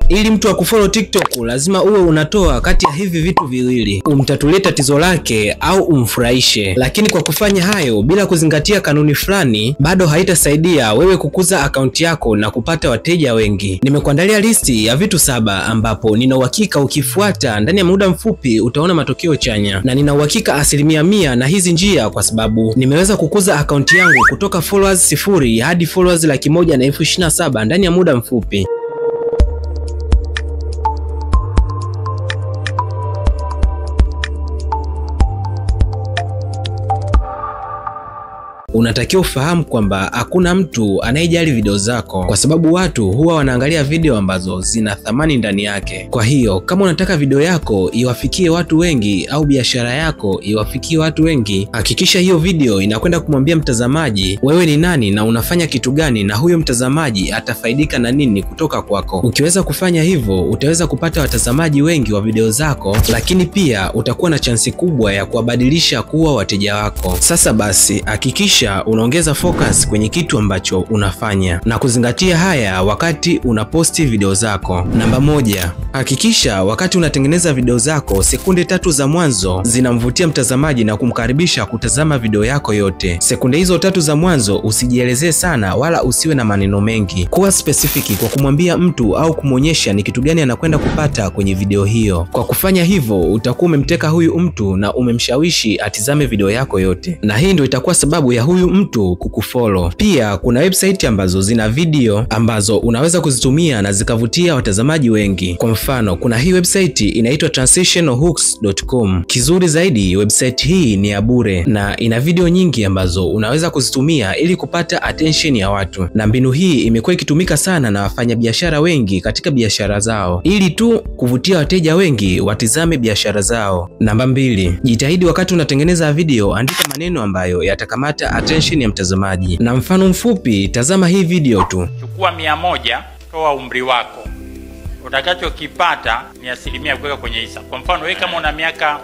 Ili mtu akufollow TikTok lazima uwe unatoa kati ya hivi vitu viwili: umtatulie tatizo lake au umfurahishe. Lakini kwa kufanya hayo bila kuzingatia kanuni fulani, bado haitasaidia wewe kukuza akaunti yako na kupata wateja wengi. Nimekuandalia listi ya vitu 7 ambapo nina uhakika ukifuata ndani ya muda mfupi utaona matokeo chanya, na nina uhakika 100% na hizi njia, kwa sababu nimeweza kukuza akaunti yangu kutoka followers 0 hadi followers 127,000 ndani ya muda mfupi. Unatakiwa ufahamu kwamba hakuna mtu anayejali video zako, kwa sababu watu huwa wanaangalia video ambazo zina thamani ndani yake. Kwa hiyo kama unataka video yako iwafikie watu wengi au biashara yako iwafikie watu wengi, hakikisha hiyo video inakwenda kumwambia mtazamaji wewe ni nani na unafanya kitu gani, na huyo mtazamaji atafaidika na nini kutoka kwako. Ukiweza kufanya hivyo, utaweza kupata watazamaji wengi wa video zako, lakini pia utakuwa na chansi kubwa ya kuwabadilisha kuwa wateja wako. Sasa basi, hakikisha unaongeza focus kwenye kitu ambacho unafanya na kuzingatia haya wakati unaposti video zako. Namba 1, hakikisha wakati unatengeneza video zako sekunde 3 za mwanzo zinamvutia mtazamaji na kumkaribisha kutazama video yako yote. Sekunde hizo 3 za mwanzo usijielezee sana wala usiwe na maneno mengi. Kuwa specific kwa kumwambia mtu au kumwonyesha ni kitu gani anakwenda kupata kwenye video hiyo. Kwa kufanya hivyo utakuwa umemteka huyu mtu na umemshawishi atizame video yako yote, na hii ndio itakuwa sababu ya huyu mtu kukufollow. Pia kuna website ambazo zina video ambazo unaweza kuzitumia na zikavutia watazamaji wengi. Kwa mfano, kuna hii website inaitwa transitionalhooks.com. Kizuri zaidi, website hii ni ya bure na ina video nyingi ambazo unaweza kuzitumia ili kupata attention ya watu, na mbinu hii imekuwa ikitumika sana na wafanyabiashara wengi katika biashara zao ili tu kuvutia wateja wengi watizame biashara zao. Namba 2, jitahidi wakati unatengeneza video andika maneno ambayo yatakamata attention ya mtazamaji. Na mfano mfupi, tazama hii video tu. Chukua 100, toa umri wako. Utakachokipata ni 1% kuweka kwenye hisa. Kwa mfano wewe kama una miaka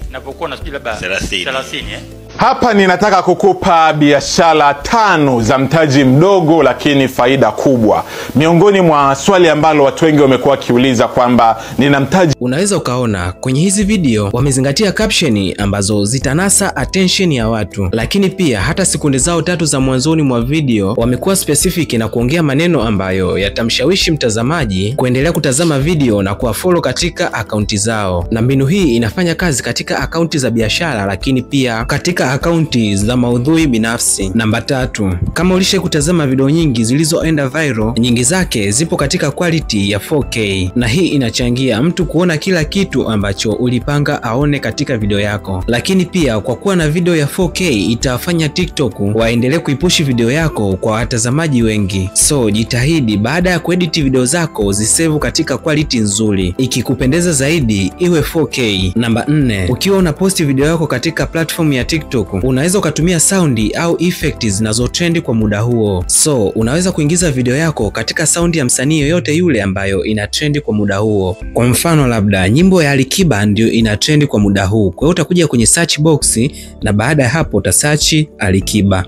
unapokuwa na labda 30 Hapa ninataka kukupa biashara 5 za mtaji mdogo lakini faida kubwa. Miongoni mwa swali ambalo watu wengi wamekuwa wakiuliza kwamba nina mtaji. Unaweza ukaona kwenye hizi video wamezingatia caption ambazo zitanasa attention ya watu, lakini pia hata sekunde zao 3 za mwanzoni mwa video wamekuwa specific na kuongea maneno ambayo yatamshawishi mtazamaji kuendelea kutazama video na kuwafollow katika akaunti zao. Na mbinu hii inafanya kazi katika akaunti za biashara, lakini pia katika akaunti za maudhui binafsi. Namba 3, kama ulishe kutazama video nyingi zilizoenda viral, nyingi zake zipo katika quality ya 4K, na hii inachangia mtu kuona kila kitu ambacho ulipanga aone katika video yako. Lakini pia kwa kuwa na video ya 4K itafanya TikTok waendelee kuipushi video yako kwa watazamaji wengi. So jitahidi baada ya kuedit video zako zisave katika quality nzuri, ikikupendeza zaidi iwe 4K. Namba 4, ukiwa unaposti video yako katika platform ya TikTok, unaweza ukatumia saundi au effects zinazotrend kwa muda huo. So unaweza kuingiza video yako katika saundi ya msanii yoyote yule ambayo ina trend kwa muda huo. Kwa mfano, labda nyimbo ya Alikiba ndio ina trend kwa muda huu. Kwa hiyo utakuja kwenye search box na baada ya hapo utasearch Alikiba.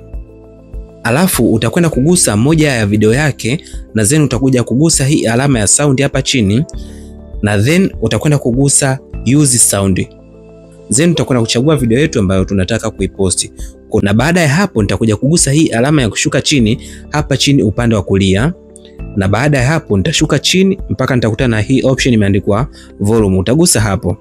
Alafu utakwenda kugusa moja ya video yake na then utakuja kugusa hii alama ya sound hapa chini, na then utakwenda kugusa use sound. Then tutakwenda kuchagua video yetu ambayo tunataka kuiposti. Na baada ya hapo nitakuja kugusa hii alama ya kushuka chini hapa chini upande wa kulia, na baada ya hapo nitashuka chini mpaka nitakutana na hii option imeandikwa volume. Utagusa hapo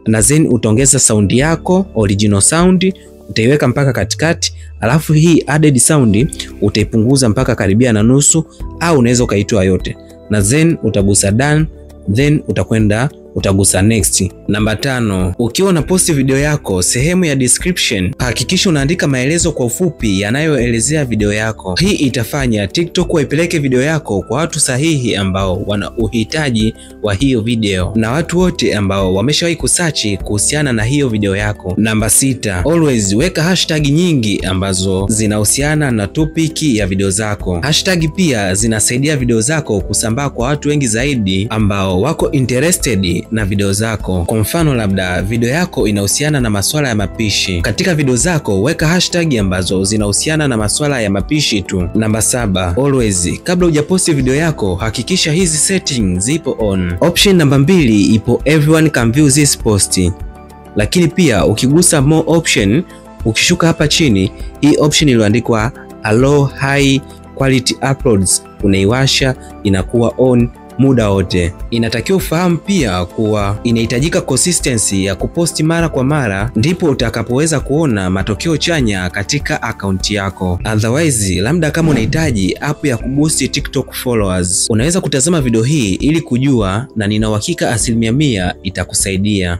na then utaongeza sound yako, original sound utaiweka mpaka katikati, alafu hii added sound utaipunguza mpaka karibia na nusu, au unaweza kaitoa yote, na then utagusa done, then utagusa next. Namba 5, ukiwa unaposti video yako, sehemu ya description hakikisha unaandika maelezo kwa ufupi yanayoelezea video yako. Hii itafanya TikTok waipeleke video yako kwa watu sahihi ambao wana uhitaji wa hiyo video na watu wote ambao wameshawahi kusearch kuhusiana na hiyo video yako. Namba 6, always weka hashtag nyingi ambazo zinahusiana na topic ya video zako. Hashtag pia zinasaidia video zako kusambaa kwa watu wengi zaidi ambao wako interested na video zako. Kwa mfano, labda video yako inahusiana na masuala ya mapishi. Katika video zako weka hashtag ambazo zinahusiana na masuala ya mapishi tu. Namba 7, always kabla hujaposti video yako hakikisha hizi settings zipo on. Option namba 2 ipo everyone can view this post. Lakini pia ukigusa more option, ukishuka hapa chini, hii option iliyoandikwa allow high quality uploads unaiwasha, inakuwa on muda wote. Inatakiwa ufahamu pia kuwa inahitajika consistency ya kuposti mara kwa mara, ndipo utakapoweza kuona matokeo chanya katika akaunti yako. Otherwise, labda kama unahitaji app ya kuboost TikTok followers, unaweza kutazama video hii ili kujua, na nina uhakika 100% itakusaidia.